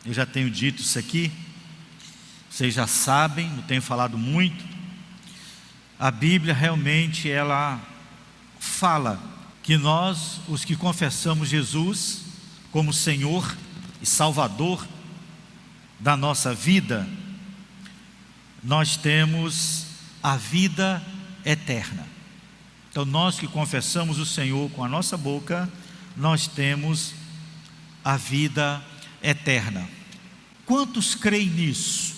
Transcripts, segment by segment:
eu já tenho dito isso aqui, vocês já sabem, não tenho falado muito. A Bíblia realmente ela fala que nós, os que confessamos Jesus como Senhor e Salvador da nossa vida, nós temos a vida eterna. Então nós que confessamos o Senhor com a nossa boca, nós temos a vida eterna. Quantos creem nisso?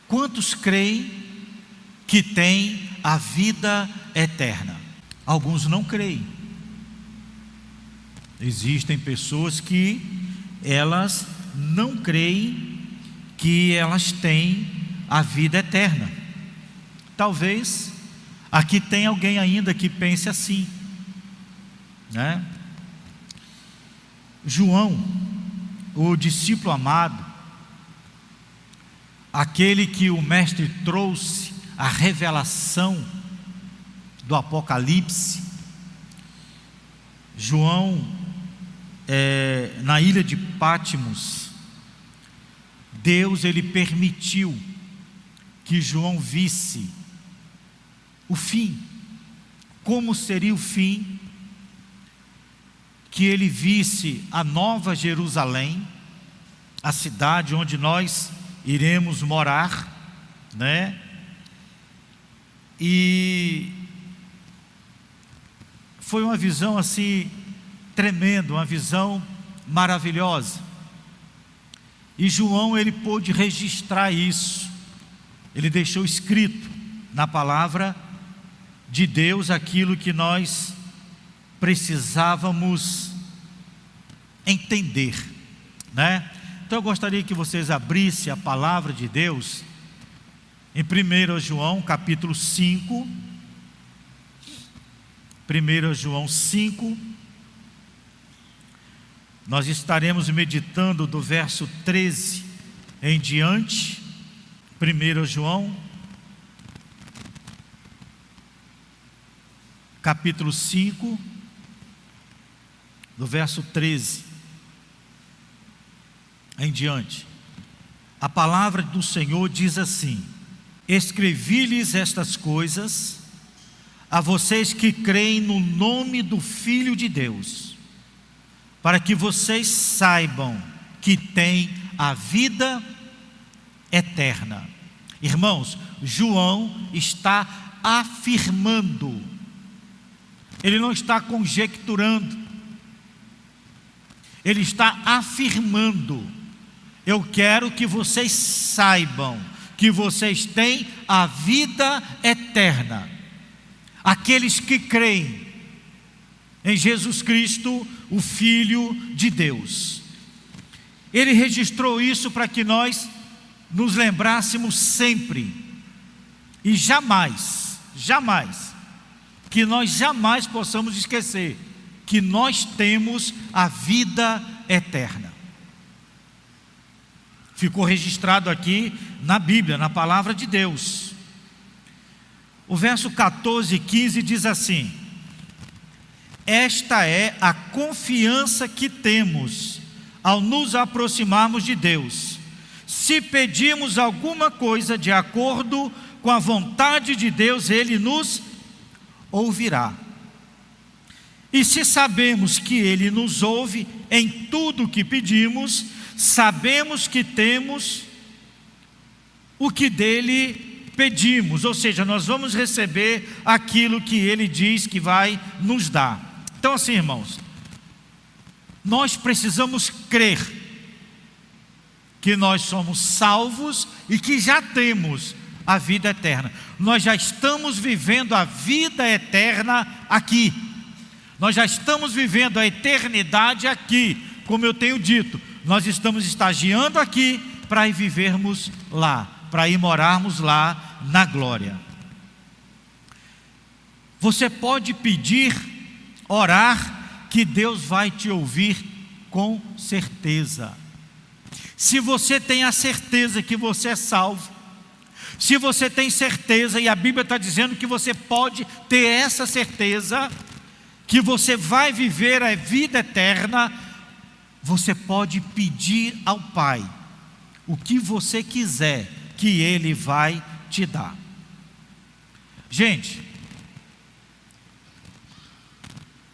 Quantos creem que tem a vida eterna? Alguns não creem. Existem pessoas que elas não creem que elas têm a vida eterna. Talvez aqui tenha alguém ainda que pense assim, né? João, o discípulo amado, aquele que o mestre trouxe a revelação do Apocalipse. João, na ilha de Patmos, Deus ele permitiu que João visse o fim, como seria o fim, que ele visse a nova Jerusalém, a cidade onde nós iremos morar, né? E foi uma visão assim tremenda, uma visão maravilhosa. E João ele pôde registrar isso. Ele deixou escrito na palavra de Deus aquilo que nós precisávamos entender, né? Então eu gostaria que vocês abrissem a palavra de Deus em 1 João capítulo 5. 1 João 5. Nós estaremos meditando do verso 13 em diante. 1 João capítulo 5, do verso 13 em diante. A palavra do Senhor diz assim: escrevi-lhes estas coisas a vocês que creem no nome do Filho de Deus, para que vocês saibam que têm a vida eterna. Irmãos, João está afirmando, ele não está conjecturando, ele está afirmando: eu quero que vocês saibam que vocês têm a vida eterna. Aqueles que creem em Jesus Cristo, o Filho de Deus. Ele registrou isso para que nós nos lembrássemos sempre, e jamais, que nós jamais possamos esquecer que nós temos a vida eterna. Ficou registrado aqui na Bíblia, na palavra de Deus. O verso 14 e 15 diz assim: esta é a confiança que temos ao nos aproximarmos de Deus. Se pedimos alguma coisa de acordo com a vontade de Deus, Ele nos ouvirá. E se sabemos que Ele nos ouve em tudo o que pedimos, sabemos que temos o que dele pedimos, ou seja, nós vamos receber aquilo que Ele diz que vai nos dar. Então assim, irmãos, nós precisamos crer que nós somos salvos e que já temos a vida eterna. Nós já estamos vivendo a vida eterna aqui. Nós já estamos vivendo a eternidade aqui. Como eu tenho dito, nós estamos estagiando aqui para ir vivermos lá, para ir morarmos lá na glória. Você pode pedir, orar, que Deus vai te ouvir com certeza. Se você tem a certeza que você é salvo, se você tem certeza, e a Bíblia está dizendo que você pode ter essa certeza, que você vai viver a vida eterna, você pode pedir ao Pai o que você quiser, que Ele vai te dar. Gente,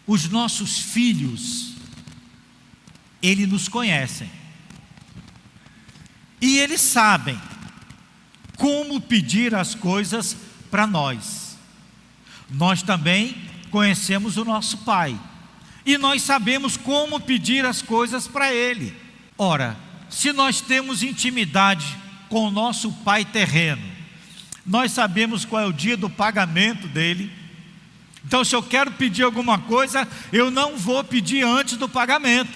os nossos filhos, eles nos conhecem, e eles sabem como pedir as coisas para nós. Nós também conhecemos o nosso Pai, e nós sabemos como pedir as coisas para Ele. Ora, se nós temos intimidade com o nosso Pai terreno, nós sabemos qual é o dia do pagamento dele. Então, se eu quero pedir alguma coisa, eu não vou pedir antes do pagamento,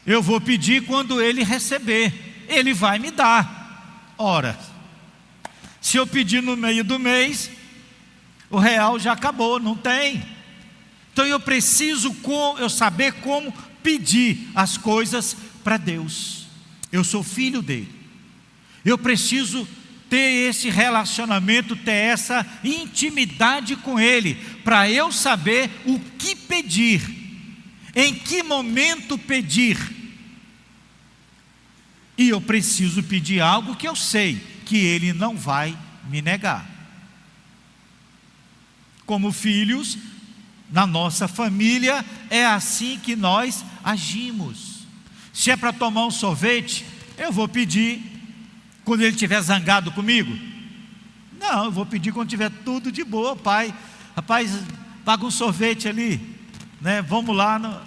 eu vou pedir quando ele receber, ele vai me dar. Ora, se eu pedir no meio do mês, o real já acabou, não tem. Então eu preciso eu saber como pedir as coisas para Deus. Eu sou filho dele, eu preciso ter esse relacionamento, ter essa intimidade com Ele, para eu saber o que pedir, em que momento pedir. E eu preciso pedir algo que eu sei que Ele não vai me negar. Como filhos, na nossa família, é assim que nós agimos. Se é para tomar um sorvete, eu vou pedir quando ele estiver zangado comigo? Não, eu vou pedir quando tiver tudo de boa. Pai, rapaz, paga um sorvete ali, né? Vamos lá,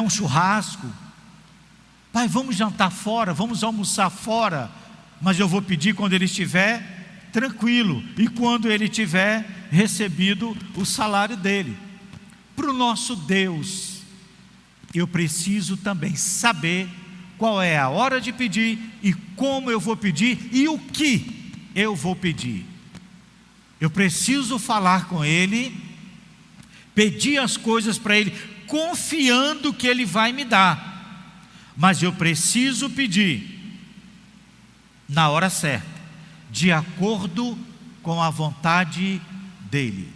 um churrasco. Pai, vamos jantar fora, vamos almoçar fora. Mas eu vou pedir quando ele estiver tranquilo, e quando ele tiver recebido o salário dele. Para o nosso Deus, eu preciso também saber qual é a hora de pedir, e como eu vou pedir, e o que eu vou pedir. Eu preciso falar com Ele, pedir as coisas para Ele, confiando que Ele vai me dar. Mas eu preciso pedir na hora certa, de acordo com a vontade dEle.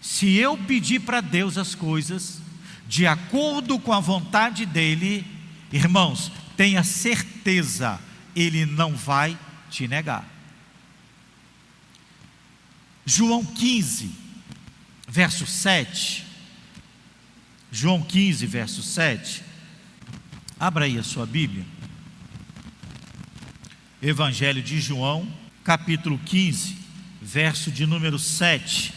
Se eu pedir para Deus as coisas de acordo com a vontade dEle, irmãos, tenha certeza, Ele não vai te negar. João 15, verso 7. João 15, verso 7. Abra aí a sua Bíblia. Evangelho de João, capítulo 15, verso de número 7.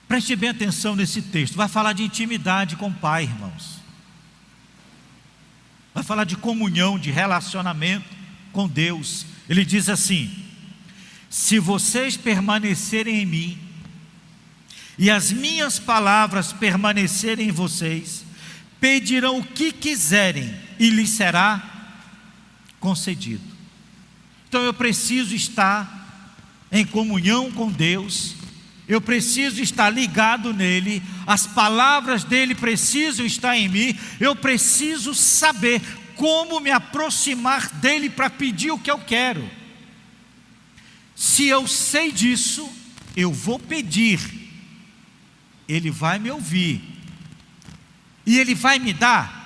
Preste bem atenção nesse texto. Vai falar de intimidade com o Pai, irmãos. Vai falar de comunhão, de relacionamento com Deus. Ele diz assim: se vocês permanecerem em mim, e as minhas palavras permanecerem em vocês, pedirão o que quiserem, e lhes será concedido. Então eu preciso estar em comunhão com Deus, eu preciso estar ligado nele, as palavras dele precisam estar em mim, eu preciso saber como me aproximar dele para pedir o que eu quero. Se eu sei disso, eu vou pedir, ele vai me ouvir, e ele vai me dar.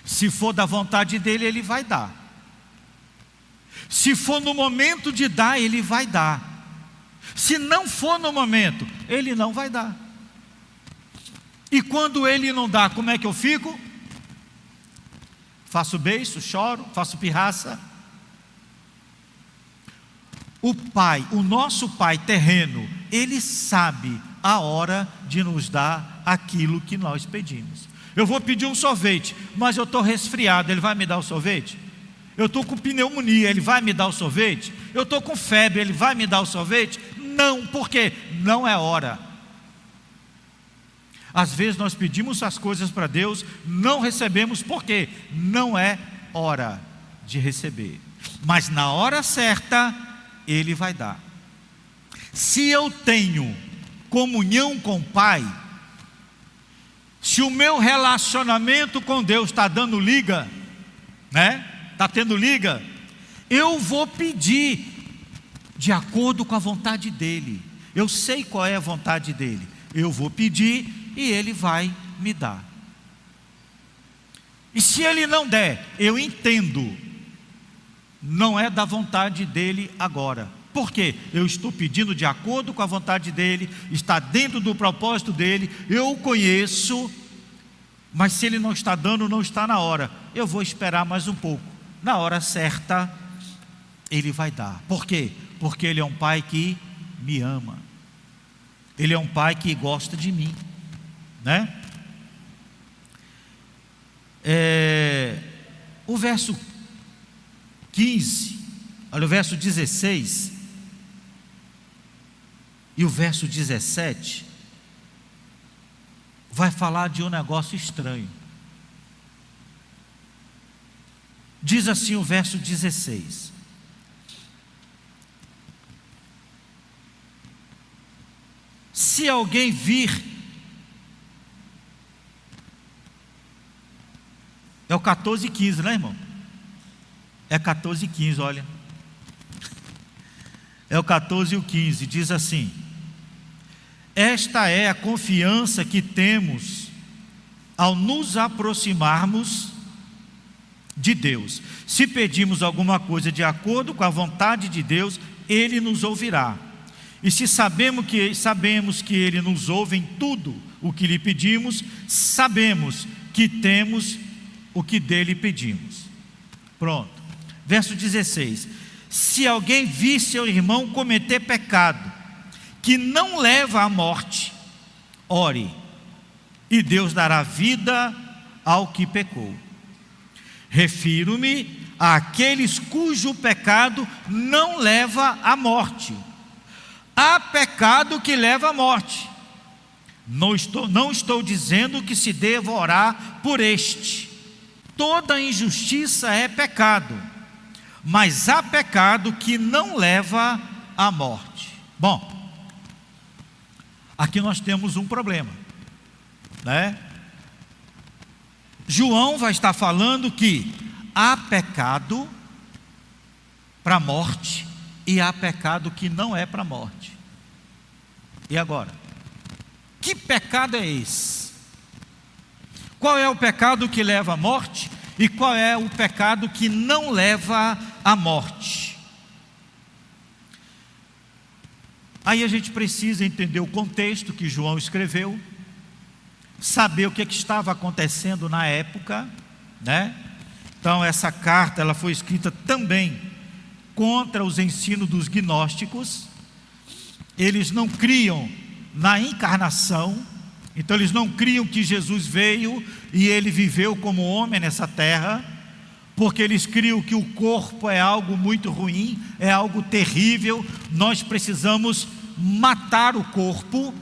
Se for da vontade dele, ele vai dar. Se for no momento de dar, ele vai dar. Se não for no momento, ele não vai dar. E quando ele não dá, como é que eu fico? Faço beiço, choro, faço pirraça. O Pai, o nosso Pai terreno, Ele sabe a hora de nos dar aquilo que nós pedimos. Eu vou pedir um sorvete, mas eu estou resfriado, Ele vai me dar o sorvete? Eu estou com pneumonia, Ele vai me dar o sorvete? Eu estou com febre, Ele vai me dar o sorvete? Não, porque não é hora. Às vezes nós pedimos as coisas para Deus, não recebemos, porque não é hora de receber. Mas na hora certa, Ele vai dar. Se eu tenho comunhão com o Pai, se o meu relacionamento com Deus está dando liga, né? Está tendo liga, eu vou pedir de acordo com a vontade dEle. Eu sei qual é a vontade dEle, eu vou pedir e Ele vai me dar. E se Ele não der, eu entendo, não é da vontade dEle agora. Por quê? Eu estou pedindo de acordo com a vontade dEle, está dentro do propósito dEle, eu o conheço, mas se Ele não está dando, não está na hora, eu vou esperar mais um pouco. Na hora certa, Ele vai dar. Por quê? Porque Ele é um Pai que me ama. Ele é um Pai que gosta de mim, né? O verso 15, olha o verso 16 e o verso 17 vai falar de um negócio estranho. Diz assim o verso 16: se alguém vir, é o 14 e 15, né, irmão? É 14 e 15, olha. É o 14 e o 15, diz assim: esta é a confiança que temos ao nos aproximarmos de Deus. Se pedimos alguma coisa de acordo com a vontade de Deus, Ele nos ouvirá. E se sabemos que Ele nos ouve em tudo o que lhe pedimos, sabemos que temos o que dele pedimos. Pronto. Verso 16: se alguém vir seu irmão cometer pecado que não leva à morte, ore, e Deus dará vida ao que pecou. Refiro-me àqueles cujo pecado não leva à morte. Há pecado que leva à morte. Não estou dizendo que se deva orar por este. Toda injustiça é pecado, mas há pecado que não leva à morte. Bom, aqui nós temos um problema, né? João vai estar falando que há pecado para a morte e há pecado que não é para a morte. E agora? Que pecado é esse? Qual é o pecado que leva à morte e qual é o pecado que não leva à morte? Aí a gente precisa entender o contexto que João escreveu, saber o que estava acontecendo na época, né? Então essa carta ela foi escrita também contra os ensinos dos gnósticos. Eles não criam na encarnação, então eles não criam que Jesus veio e ele viveu como homem nessa terra, porque eles criam que o corpo é algo muito ruim, é algo terrível, nós precisamos matar o corpo,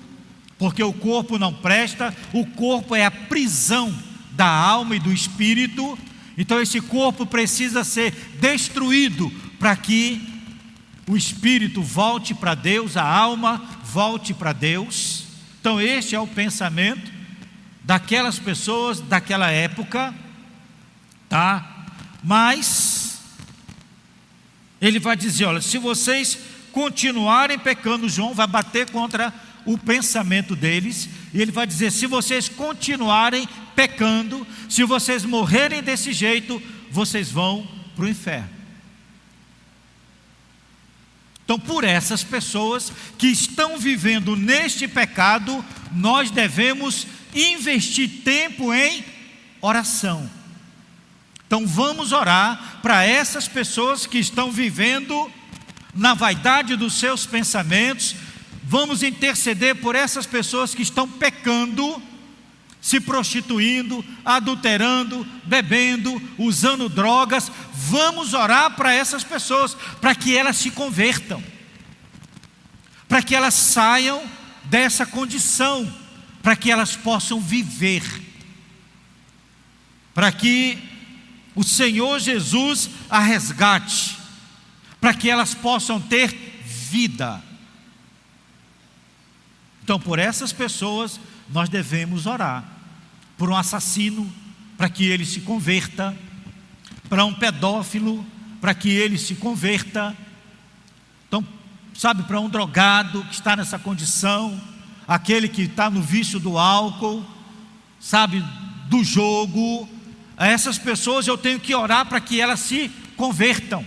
porque o corpo não presta, o corpo é a prisão da alma e do espírito, então esse corpo precisa ser destruído para que o espírito volte para Deus, a alma volte para Deus. Então este é o pensamento daquelas pessoas daquela época, tá? Mas ele vai dizer, olha, se vocês continuarem pecando, João vai bater contra o pensamento deles, e ele vai dizer, se vocês continuarem pecando, se vocês morrerem desse jeito, vocês vão para o inferno. Então, por essas pessoas que estão vivendo neste pecado, nós devemos investir tempo em oração. Então, vamos orar para essas pessoas que estão vivendo na vaidade dos seus pensamentos. Vamos interceder por essas pessoas que estão pecando, se prostituindo, adulterando, bebendo, usando drogas. Vamos orar para essas pessoas, para que elas se convertam, para que elas saiam dessa condição, para que elas possam viver, para que o Senhor Jesus a resgate, para que elas possam ter vida. Então, por essas pessoas nós devemos orar. Por um assassino, para que ele se converta, para um pedófilo, para que ele se converta. Então, sabe, para um drogado que está nessa condição, aquele que está no vício do álcool, sabe, do jogo. A essas pessoas eu tenho que orar para que elas se convertam,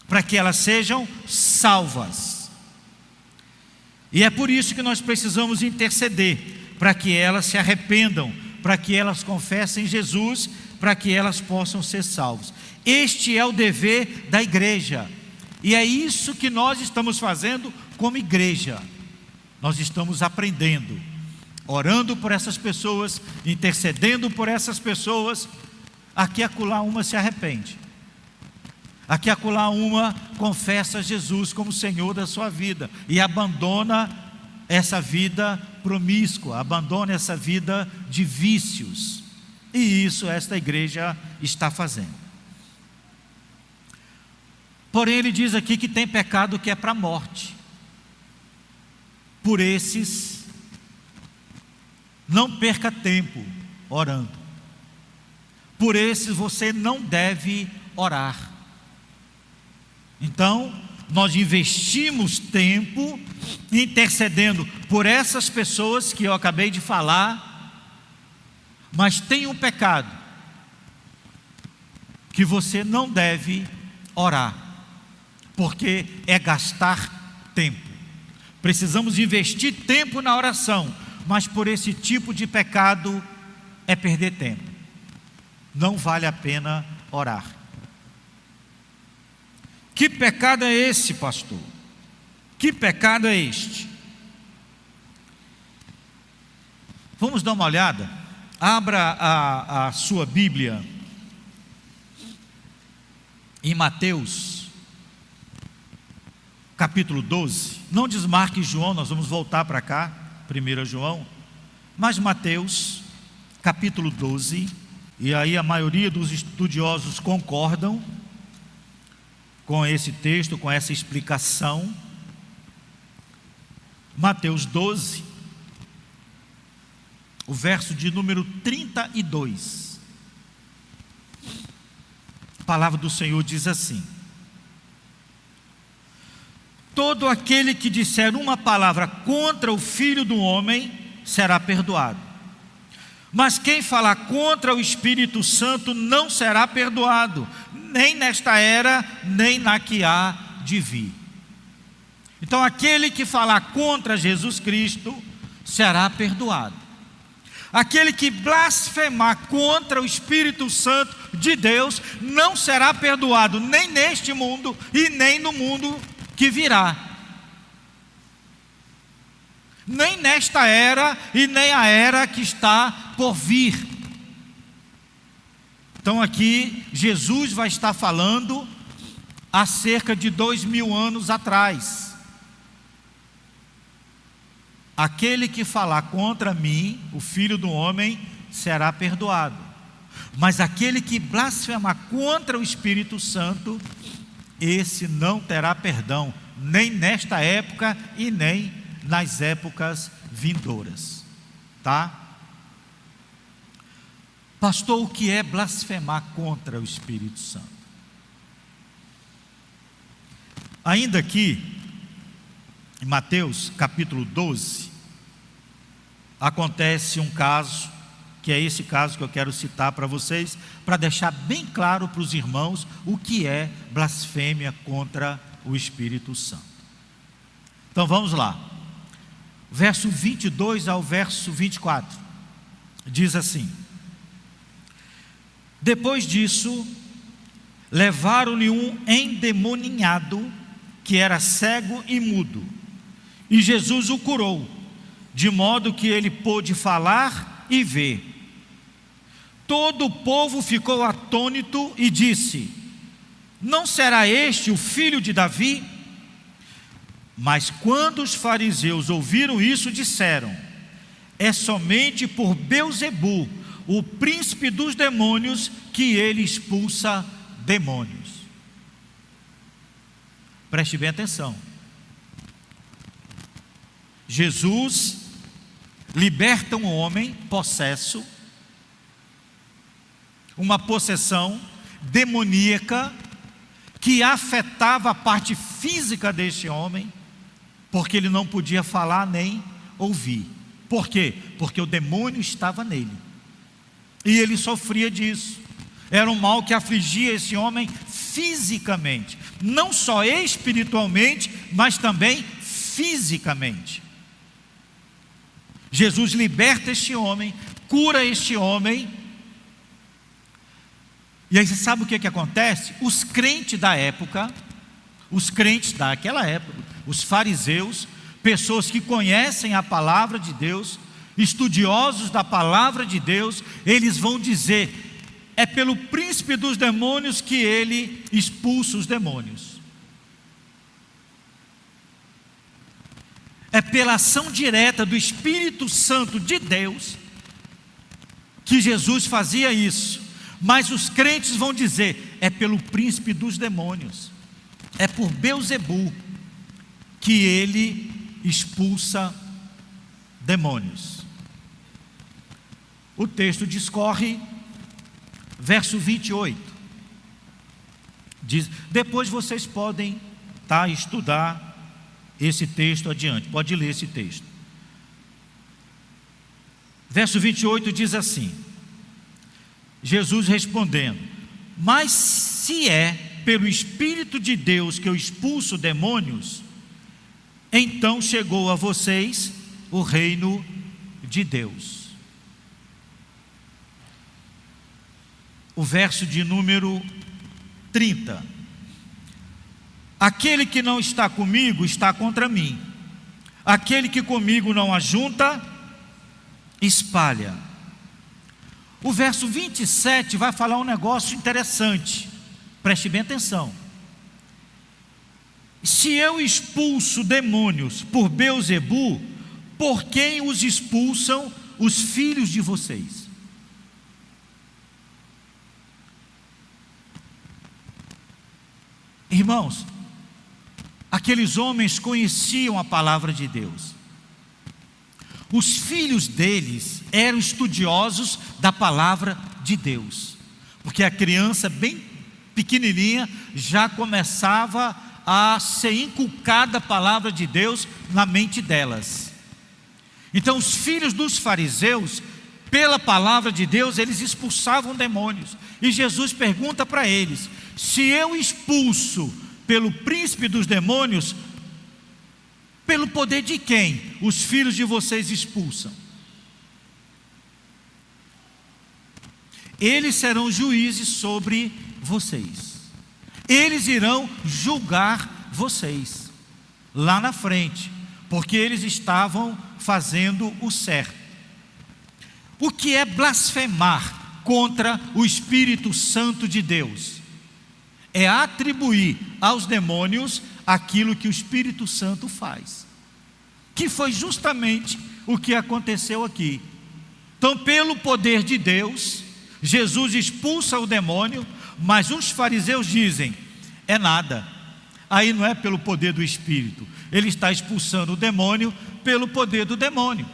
para que elas sejam salvas. E é por isso que nós precisamos interceder, para que elas se arrependam, para que elas confessem Jesus, para que elas possam ser salvas. Este é o dever da igreja, e é isso que nós estamos fazendo como igreja. Nós estamos aprendendo, orando por essas pessoas, intercedendo por essas pessoas. Aqui e acolá uma se arrepende, aqui e acolá uma confessa Jesus como Senhor da sua vida e abandona essa vida promíscua, abandona essa vida de vícios. E isso esta igreja está fazendo. Porém ele diz aqui que tem pecado que é para a morte. Por esses, não perca tempo orando. Por esses você não deve orar. Então, nós investimos tempo intercedendo por essas pessoas que eu acabei de falar, mas tem um pecado que você não deve orar, porque é gastar tempo. Precisamos investir tempo na oração, mas por esse tipo de pecado é perder tempo. Não vale a pena orar. Que pecado é esse, pastor? Que pecado é este? Vamos dar uma olhada? Abra a sua Bíblia em Mateus, capítulo 12. Não desmarque João, nós vamos voltar para cá, 1 João. Mas Mateus, capítulo 12, e aí a maioria dos estudiosos concordam com esse texto, com essa explicação. Mateus 12, o verso de número 32. A palavra do Senhor diz assim: todo aquele que disser uma palavra contra o Filho do Homem será perdoado, mas quem falar contra o Espírito Santo não será perdoado, nem nesta era, nem na que há de vir. Então aquele que falar contra Jesus Cristo será perdoado. Aquele que blasfemar contra o Espírito Santo de Deus não será perdoado, nem neste mundo e nem no mundo que virá. Nem nesta era e nem a era que está por vir. Então aqui Jesus vai estar falando há cerca de 2000 anos atrás. Aquele que falar contra mim, o Filho do Homem, será perdoado. Mas aquele que blasfemar contra o Espírito Santo, esse não terá perdão, nem nesta época e nem nas épocas vindouras. Tá? Pastor, o que é blasfemar contra o Espírito Santo? Ainda aqui, em Mateus capítulo 12, acontece um caso, que é esse caso que eu quero citar para vocês, para deixar bem claro para os irmãos o que é blasfêmia contra o Espírito Santo. Então vamos lá, verso 22 ao verso 24, diz assim: depois disso, levaram-lhe um endemoninhado, que era cego e mudo, e Jesus o curou, de modo que ele pôde falar e ver. Todo o povo ficou atônito e disse: não será este o filho de Davi? Mas quando os fariseus ouviram isso, disseram: é somente por Belzebu, o príncipe dos demônios, que ele expulsa demônios. Preste bem atenção. Jesus liberta um homem possesso, uma possessão demoníaca que afetava a parte física deste homem, porque ele não podia falar nem ouvir. Por quê? Porque o demônio estava nele, e ele sofria disso. Era um mal que afligia esse homem fisicamente, não só espiritualmente, mas também fisicamente. Jesus liberta este homem, cura este homem. E aí você sabe o que acontece? Os crentes da época, os crentes daquela época, os fariseus, pessoas que conhecem a palavra de Deus, estudiosos da palavra de Deus, eles vão dizer: é pelo príncipe dos demônios que ele expulsa os demônios. É pela ação direta do Espírito Santo de Deus que Jesus fazia isso. Mas os crentes vão dizer: é pelo príncipe dos demônios, é por Belzebu que ele expulsa demônios. O texto discorre, verso 28, diz, depois vocês podem estudar esse texto adiante, pode ler esse texto. Verso 28 diz assim: Jesus respondendo: mas se é pelo Espírito de Deus que eu expulso demônios, então chegou a vocês o reino de Deus. O verso de número 30: aquele que não está comigo está contra mim, aquele que comigo não ajunta, espalha. O verso 27 vai falar um negócio interessante, preste bem atenção. Se eu expulso demônios por Belzebu, por quem os expulsam os filhos de vocês? Irmãos, aqueles homens conheciam a palavra de Deus. Os filhos deles eram estudiosos da palavra de Deus, porque a criança bem pequenininha já começava a ser inculcada a palavra de Deus na mente delas. Então os filhos dos fariseus, pela palavra de Deus, eles expulsavam demônios. E Jesus pergunta para eles: se eu expulso pelo príncipe dos demônios, pelo poder de quem os filhos de vocês expulsam? Eles serão juízes sobre vocês, eles irão julgar vocês lá na frente, porque eles estavam fazendo o certo. O que é blasfemar contra o Espírito Santo de Deus? É atribuir aos demônios aquilo que o Espírito Santo faz, que foi justamente o que aconteceu aqui. Então, pelo poder de Deus, Jesus expulsa o demônio, mas os fariseus dizem: é nada, aí não é pelo poder do Espírito, ele está expulsando o demônio pelo poder do demônio.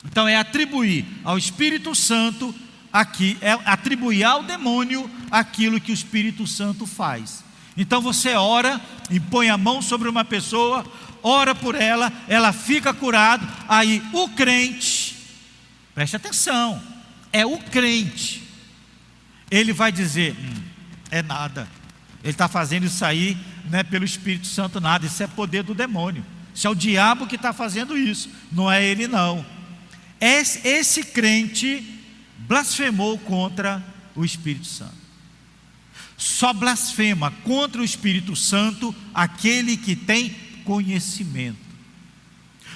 Então é atribuir ao Espírito Santo aqui, é atribuir ao demônio aquilo que o Espírito Santo faz. Então você ora e põe a mão sobre uma pessoa, ora por ela, ela fica curada. Aí o crente, preste atenção, é o crente, ele vai dizer: é nada, ele está fazendo isso aí, não é pelo Espírito Santo nada, isso é poder do demônio, isso é o diabo que está fazendo isso, não é ele não. Esse crente blasfemou contra o Espírito Santo. Só blasfema contra o Espírito Santo aquele que tem conhecimento.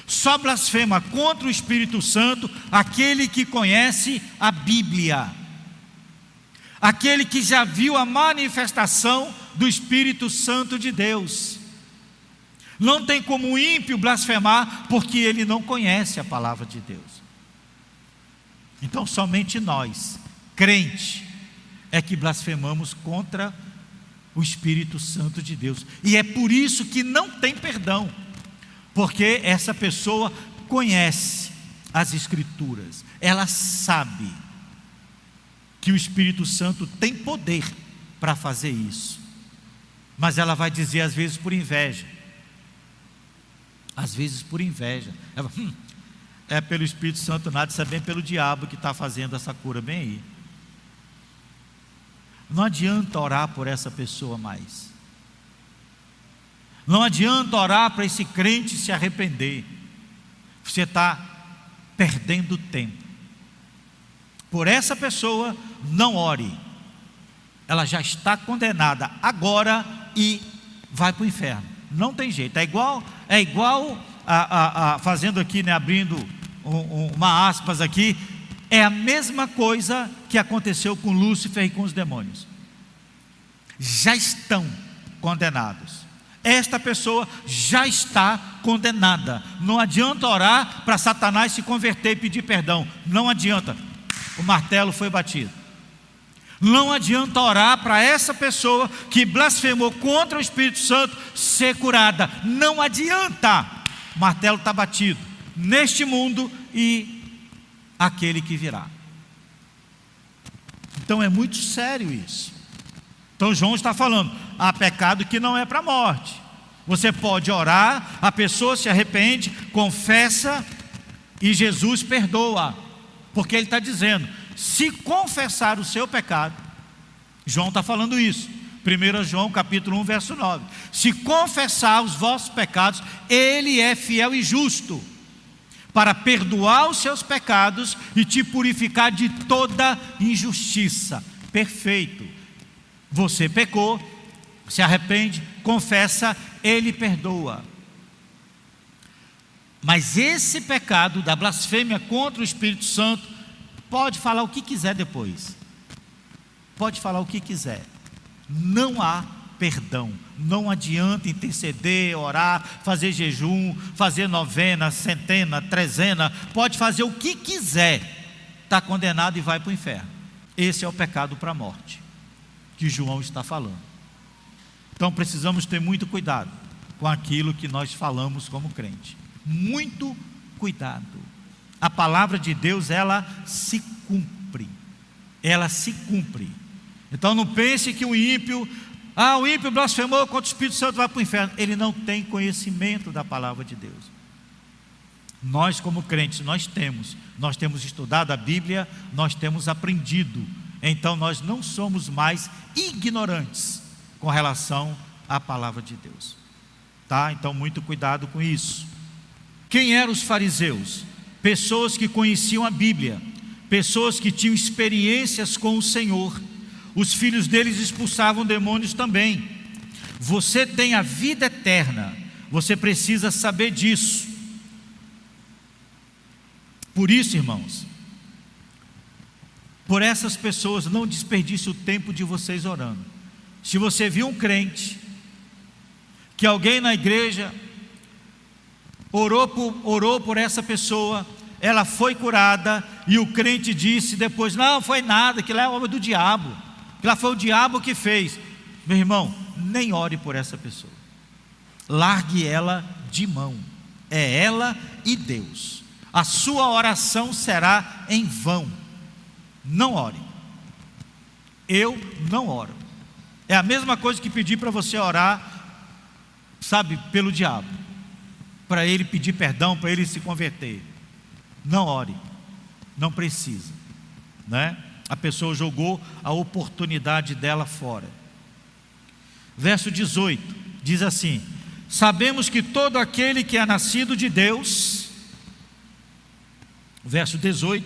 Só blasfema contra o Espírito Santo aquele que conhece a Bíblia, aquele que já viu a manifestação do Espírito Santo de Deus. Não tem como o ímpio blasfemar, porque ele não conhece a palavra de Deus. Então somente nós, crente, é que blasfemamos contra o Espírito Santo de Deus. E é por isso que não tem perdão, porque essa pessoa conhece as Escrituras, ela sabe que o Espírito Santo tem poder para fazer isso, mas ela vai dizer às vezes por inveja: às vezes por inveja. Ela fala, é pelo Espírito Santo nada, isso é bem pelo diabo que está fazendo essa cura bem aí. Não adianta orar por essa pessoa mais. Não adianta orar para esse crente se arrepender. Você está perdendo tempo. Por essa pessoa, não ore. Ela já está condenada agora e vai para o inferno. Não tem jeito. É igual fazendo aqui, né, abrindo uma aspas aqui, é a mesma coisa que aconteceu com Lúcifer e com os demônios. Já estão condenados. Esta pessoa já está condenada. Não adianta orar para Satanás se converter e pedir perdão. Não adianta. O martelo foi batido. Não adianta orar para essa pessoa que blasfemou contra o Espírito Santo ser curada. Não adianta. O martelo está batido neste mundo e aquele que virá. Então é muito sério isso. Então João está falando, há pecado que não é para a morte. Você pode orar, a pessoa se arrepende, confessa e Jesus perdoa. Porque ele está dizendo, se confessar o seu pecado, João está falando isso, 1 João capítulo 1 verso 9, se confessar os vossos pecados, ele é fiel e justo, para perdoar os seus pecados e te purificar de toda injustiça. Perfeito. Você pecou, se arrepende, confessa, ele perdoa. Mas esse pecado da blasfêmia contra o Espírito Santo, pode falar o que quiser depois. Pode falar o que quiser. Não há perdão. Não adianta interceder, orar, fazer jejum, fazer novena, centena, trezena. Pode fazer o que quiser. Está condenado e vai para o inferno. Esse é o pecado para a morte que João está falando. Então precisamos ter muito cuidado com aquilo que nós falamos como crente. Muito cuidado. A palavra de Deus, ela se cumpre. Ela se cumpre. Então não pense que o ímpio blasfemou contra o Espírito Santo, vai para o inferno. Ele não tem conhecimento da palavra de Deus. Nós como crentes, nós temos estudado a Bíblia, nós temos aprendido. Então nós não somos mais ignorantes com relação à palavra de Deus. Tá? Então muito cuidado com isso. Quem eram os fariseus? Pessoas que conheciam a Bíblia, pessoas que tinham experiências com o Senhor. Os filhos deles expulsavam demônios também. Você tem a vida eterna, você precisa saber disso. Por isso, irmãos, por essas pessoas, não desperdice o tempo de vocês orando. Se você viu um crente, que alguém na igreja orou por essa pessoa, ela foi curada, e o crente disse depois, não foi nada, aquilo é obra do diabo, aquilo foi o diabo que fez. Meu irmão, nem ore por essa pessoa, largue ela de mão, é ela e Deus. A sua oração será em vão. Não ore. Eu não oro. É a mesma coisa que pedir para você orar, sabe, pelo diabo, para ele pedir perdão, para ele se converter. Não ore, não precisa, né? A pessoa jogou a oportunidade dela fora. Verso 18 diz assim: sabemos que todo aquele que é nascido de Deus. Verso 18,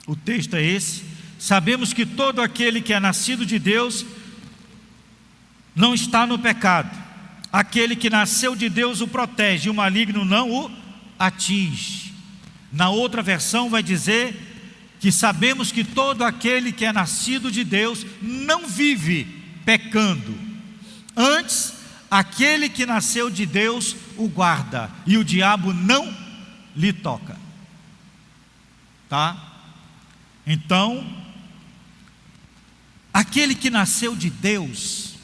o texto é esse: sabemos que todo aquele que é nascido de Deus não está no pecado. Aquele que nasceu de Deus o protege, e o maligno não o atinge. Na outra versão vai dizer que sabemos que todo aquele que é nascido de Deus não vive pecando. Antes, aquele que nasceu de Deus o guarda, e o diabo não lhe toca. Tá? Então, aquele que nasceu de Deus,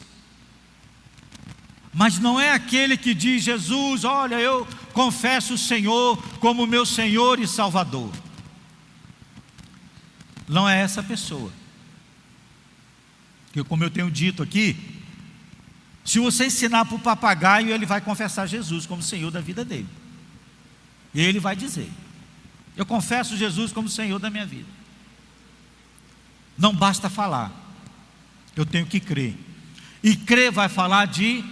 mas não é aquele que diz, Jesus, olha, eu confesso o Senhor como meu Senhor e Salvador. Não é essa pessoa. Porque como eu tenho dito aqui, se você ensinar para o papagaio, ele vai confessar Jesus como Senhor da vida dele. E ele vai dizer: eu confesso Jesus como Senhor da minha vida. Não basta falar, eu tenho que crer. E crer vai falar de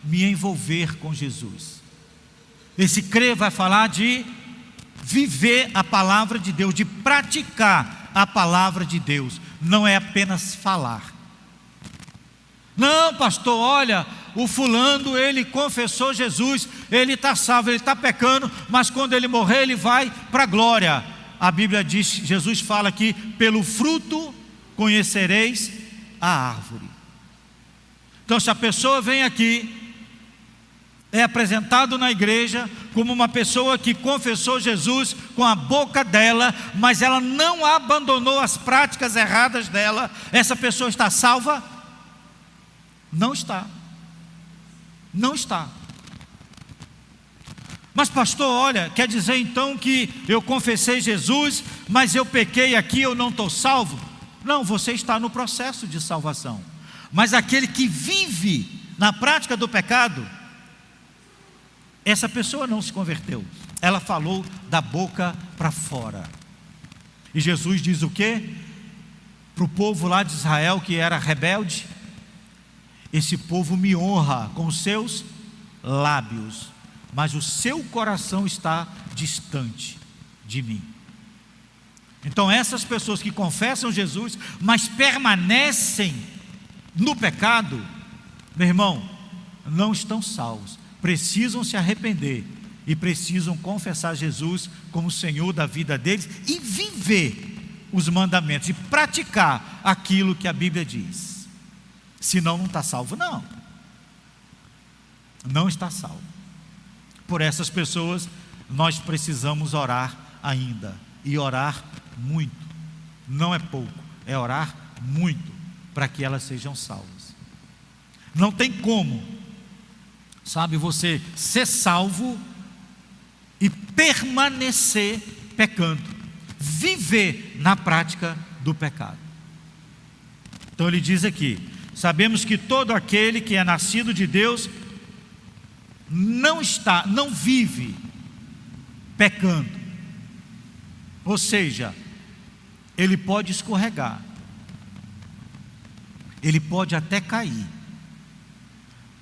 me envolver com Jesus. Esse crer vai falar de viver a palavra de Deus, de praticar a palavra de Deus. Não é apenas falar. Não, pastor, olha, o fulano, ele confessou Jesus, ele está salvo, ele está pecando, mas quando ele morrer, ele vai para a glória. A Bíblia diz, Jesus fala aqui: pelo fruto conhecereis a árvore. Então, se a pessoa vem aqui, é apresentado na igreja como uma pessoa que confessou Jesus com a boca dela, mas ela não abandonou as práticas erradas dela, essa pessoa está salva? Não está. Não está. Mas pastor, olha, quer dizer então que eu confessei Jesus, mas eu pequei aqui, eu não estou salvo? Não, você está no processo de salvação. Mas aquele que vive na prática do pecado, essa pessoa não se converteu. Ela falou da boca para fora. E Jesus diz o quê? Para o povo lá de Israel que era rebelde: esse povo me honra com os seus lábios, mas o seu coração está distante de mim. Então essas pessoas que confessam Jesus, mas permanecem no pecado, meu irmão, não estão salvos. Precisam se arrepender e precisam confessar Jesus como Senhor da vida deles e viver os mandamentos e praticar aquilo que a Bíblia diz. Senão não está salvo. Não está salvo. Por essas pessoas nós precisamos orar ainda, e orar muito. Não é pouco, é orar muito para que elas sejam salvas. Não tem como, sabe, você ser salvo e permanecer pecando, viver na prática do pecado. Então ele diz aqui: sabemos que todo aquele que é nascido de Deus não vive pecando. Ou seja, ele pode escorregar, ele pode até cair,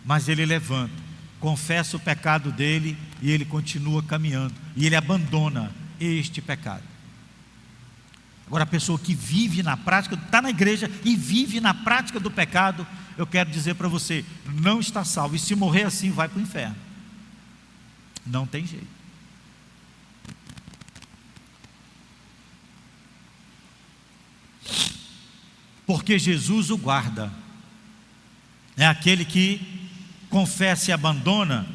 mas ele levanta, confessa o pecado dele e ele continua caminhando, e ele abandona este pecado. Agora, a pessoa que vive na prática, está na igreja e vive na prática do pecado, eu quero dizer para você, não está salvo, e se morrer assim vai para o inferno. Não tem jeito. Porque Jesus o guarda. É aquele que confessa e abandona,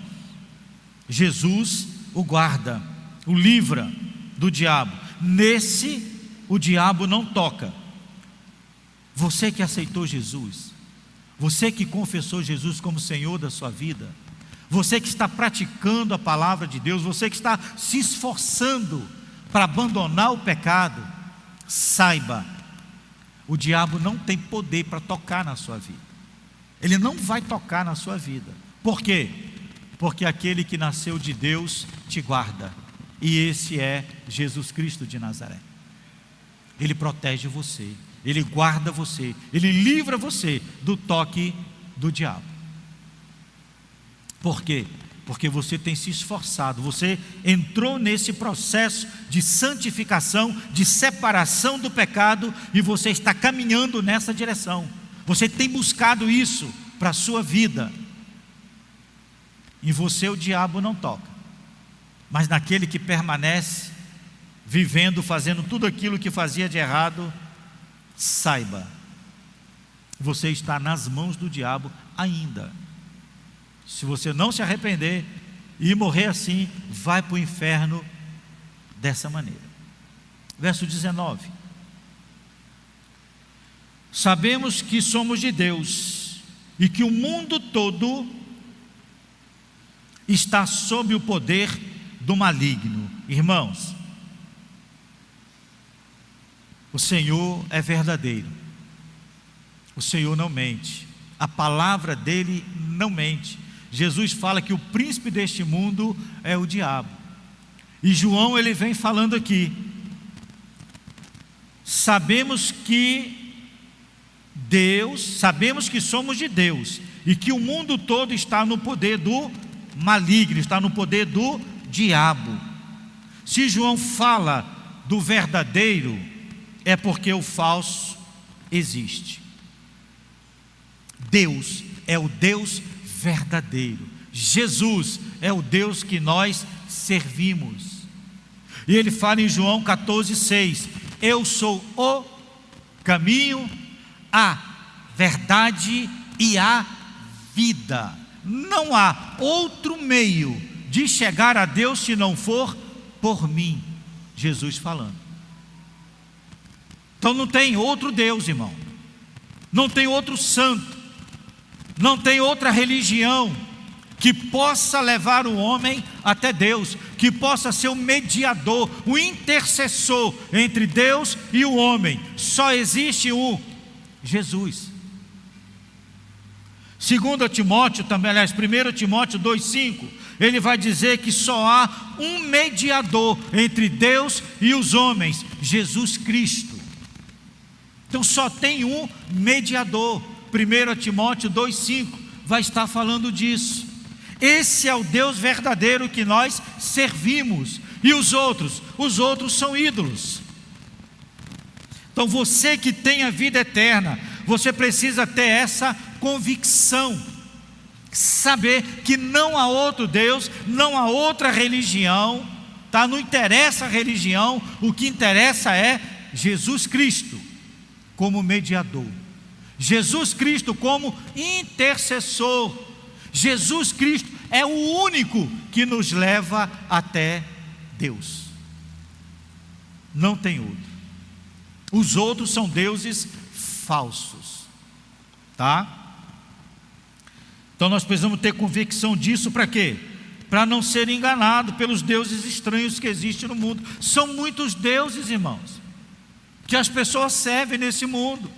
Jesus o guarda, o livra do diabo. Nesse o diabo não toca. Você que aceitou Jesus, você que confessou Jesus como Senhor da sua vida, você que está praticando a palavra de Deus, você que está se esforçando para abandonar o pecado, saiba, o diabo não tem poder para tocar na sua vida. Ele não vai tocar na sua vida. Por quê? Porque aquele que nasceu de Deus te guarda, e esse é Jesus Cristo de Nazaré. Ele protege você, ele guarda você, ele livra você do toque do diabo. Por quê? Porque você tem se esforçado, você entrou nesse processo de santificação, de separação do pecado, e você está caminhando nessa direção. Você tem buscado isso para a sua vida. Em você o diabo não toca, mas naquele que permanece vivendo, fazendo tudo aquilo que fazia de errado, saiba, você está nas mãos do diabo ainda. Se você não se arrepender e morrer assim, vai para o inferno dessa maneira. Verso 19: sabemos que somos de Deus e que o mundo todo está sob o poder do maligno. Irmãos, o Senhor é verdadeiro, o Senhor não mente, a palavra dele não mente. Jesus fala que o príncipe deste mundo é o diabo. E João, ele vem falando aqui: sabemos que somos de Deus, e que o mundo todo está no poder do maligno, está no poder do diabo. Se João fala do verdadeiro, é porque o falso existe. Deus é o Deus verdadeiro. Jesus é o Deus que nós servimos. E ele fala em João 14,6: eu sou o caminho, a verdade e a vida. Não há outro meio de chegar a Deus se não for por mim. Jesus falando. Então não tem outro Deus, irmão. Não tem outro santo. Não tem outra religião que possa levar o homem até Deus, que possa ser o mediador, o intercessor entre Deus e o homem. Só existe um: Jesus. 2 Timóteo também, aliás, 1 Timóteo 2,5, ele vai dizer que só há um mediador entre Deus e os homens, Jesus Cristo. Então só tem um mediador. 1 Timóteo 2,5 vai estar falando disso. Esse é o Deus verdadeiro que nós servimos. E os outros são ídolos. Então você que tem a vida eterna, você precisa ter essa convicção, saber que não há outro Deus, não há outra religião, tá? Não interessa a religião, o que interessa é Jesus Cristo como mediador, Jesus Cristo como intercessor. Jesus Cristo é o único que nos leva até Deus. Não tem outro. Os outros são deuses falsos, tá? Então nós precisamos ter convicção disso. Para quê? Para não ser enganado pelos deuses estranhos que existem no mundo. São muitos deuses, irmãos, que as pessoas servem nesse mundo.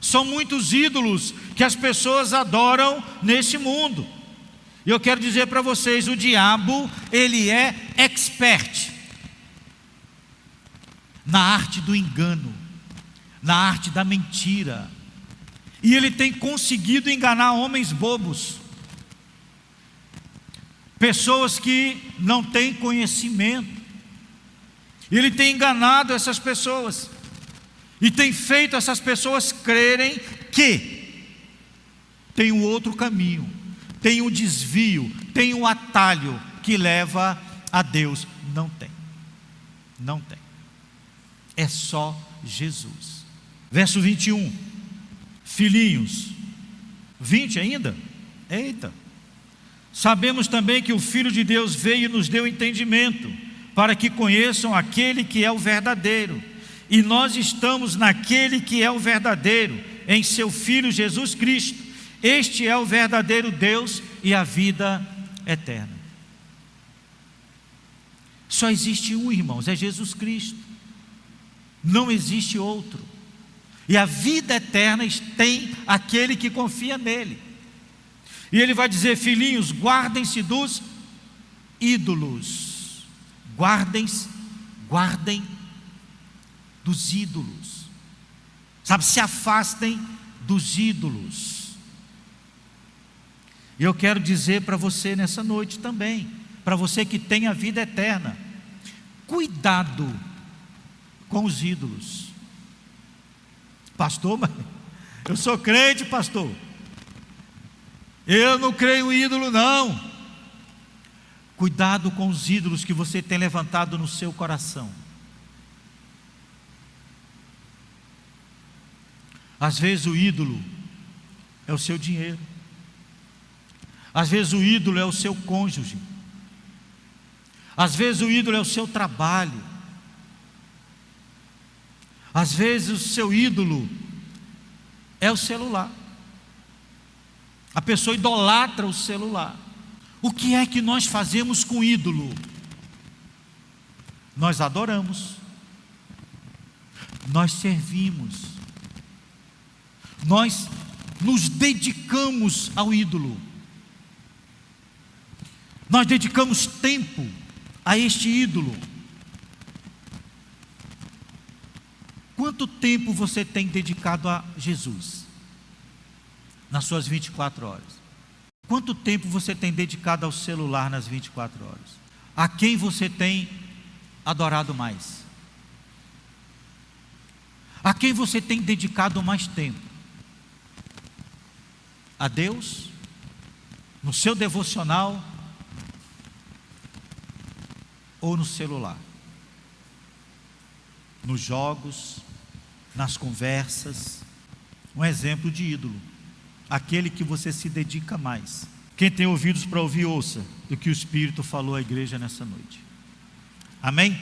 São muitos ídolos que as pessoas adoram nesse mundo. E eu quero dizer para vocês, o diabo, ele é expert na arte do engano, na arte da mentira. E ele tem conseguido enganar homens bobos, pessoas que não têm conhecimento. Ele tem enganado essas pessoas e tem feito essas pessoas crerem que tem um outro caminho, tem um desvio, tem um atalho que leva a Deus. Não tem, não tem. É só Jesus. Verso 21. Filhinhos, 20 ainda? Eita. Sabemos também que o Filho de Deus veio e nos deu entendimento, para que conheçam aquele que é o verdadeiro. E nós estamos naquele que é o verdadeiro, em seu Filho Jesus Cristo. Este é o verdadeiro Deus e a vida eterna. Só existe um, irmãos, é Jesus Cristo. Não existe outro. E a vida eterna tem aquele que confia nele. E ele vai dizer: filhinhos, guardem-se dos ídolos. Guardem dos ídolos. Sabe, se afastem dos ídolos. E eu quero dizer para você nessa noite também, para você que tem a vida eterna, cuidado com os ídolos. Pastor, mas eu sou crente, pastor. Eu não creio em ídolo, não. Cuidado com os ídolos que você tem levantado no seu coração. Às vezes o ídolo é o seu dinheiro. Às vezes o ídolo é o seu cônjuge. Às vezes o ídolo é o seu trabalho. Às vezes o seu ídolo é o celular. A pessoa idolatra o celular. O que é que nós fazemos com o ídolo? Nós adoramos, nós servimos, nós nos dedicamos ao ídolo, nós dedicamos tempo a este ídolo? Quanto tempo você tem dedicado a Jesus nas suas 24 horas? Quanto tempo você tem dedicado ao celular nas 24 horas? A quem você tem adorado mais? A quem você tem dedicado mais tempo? A Deus? No seu devocional? Ou no celular? Nos jogos? Nas conversas? Um exemplo de ídolo, aquele que você se dedica mais. Quem tem ouvidos para ouvir, ouça o que o Espírito falou à igreja nessa noite. Amém?